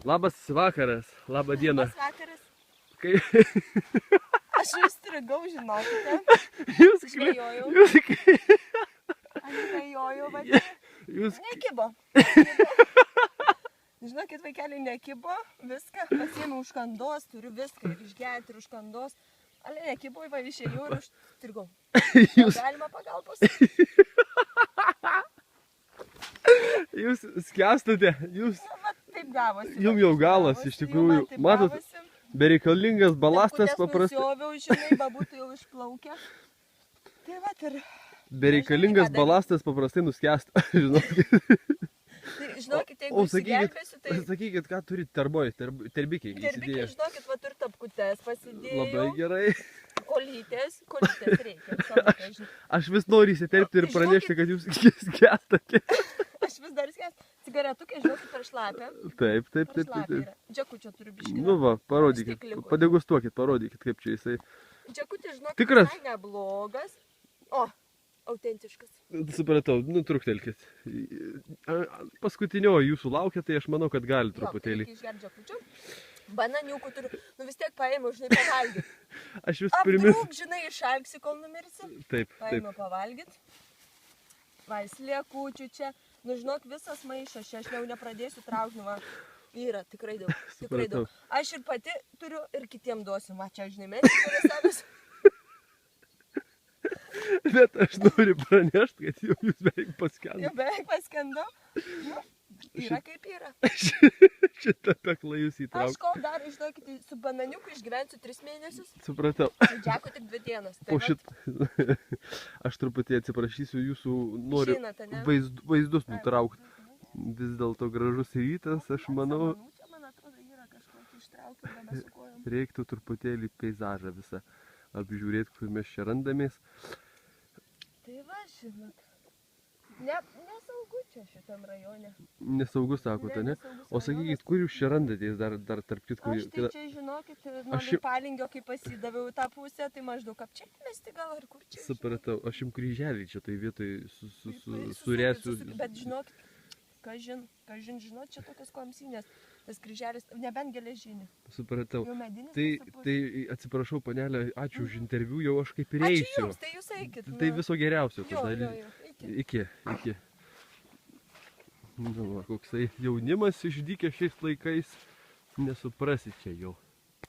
Labas vakaras, labą dieną. Labas vakaras. Kai... Aš įstrigau, žinokite. Jūs žvejojau. Aš žvejojau, vadinė. Jūs... Nekibo. Žinokit, vaikeliai nekibo, viską pasiėmiau už kandos, turiu viską ir išgerti ir už kandos. Ale nekibo, va išėjau ir užstrigau. Jūs... Galima pagalbos. Jūs skęstate, jūs... Na, va, taip gavosi. Jums jau galas, iš tikrųjų. Matot, bereikalingas balastas paprastai. Nusioviau, žinai, babūtų jau išplaukia. Tai va ir... Bereikalingas balastas paprastai nuskęsta, žinokit. Tai, žinokit, jeigu įsigelbėsiu, tai... Sakykit, ką turit terbikiai įsidėję. Terbikiai, žinokit, va turiu tapkutes pasidėjau. Labai gerai. Kolytės reikia. Aš vis noriu įsiterpti ir pranešti, kad jūs skęstate. Aš vis dar skęstu. Cigaretukai, žinokit, per šlapę. Taip. Džekučio turiu biškį. Nu va, parodykit, padegustuokit, parodykit, kaip čia jisai. Džekutis, žinokit, tikras? visai neblogas. O, autentiškas. Supratau, nu truktelkit. Paskutinio jūsų laukia, tai aš manau, kad gali truputėlį. Jo, išgerti džekučio. Bananiukų turiu, nu vis tiek paėmiau, žinai, pavalgyti. Aš jūs primis... Aptrūk, žinai, išalgsi, kol numirsi. Taip. Paėmiau pavalgyti. Vaisliekučių čia. Nu, žinok, visas maišas čia, aš jau nepradėsiu traukti, nu va. Yra, tikrai daug. Tikrai daug. Aš ir pati turiu ir kitiem duosiu. Va, čia, žinai, mes turiu savęs. Bet aš noriu pranešti, kad jau jūs beveik paskendau. Jau beveik paskendau. Nu, yra kaip yra. Šitą peklą jūs įtraukti. Aš kol dar, žinokit, su bananiuku išgyvensiu 3 mėnesius. Supratau. Džeko tik 2 dienas. Po aš truputį atsiprašysiu jūsų, noriu vaizdus nutraukti. Vis dėlto gražus rytas, aš manau, Čia, man atrodo, yra kažkokį ištraukiu, be su kojom. reiktų truputėlį peizažą visą apžiūrėti, kur mes čia randamės. Tai va, žinot. Nesaugu čia šitam rajone. Nesaugu, sakote, ne? O sakykit, kur jūs čia randatės dar tarp kitko? Aš tai čia, žinokit, nuo Palingio, kai pasidaviau tą pusę, tai maždaug apčiapimesti gal ar kur čia. Supratau, aš jums kryželį čia tai vietoj surėsiu. Bet žinokit, kažin, žinot, čia tokios komsinės. Tas kryželis, nebent geležinį. Supratau. Jau medinis. Tai atsiprašau, panelė, ačiū už interviu, jau aš kaip ir eisiu. Ačiū jums, tai jūs eikit. Tai viso geriausio. Jo, iki. Nu, koksai jaunimas išdykė šiais laikais, nesuprasi čia jau.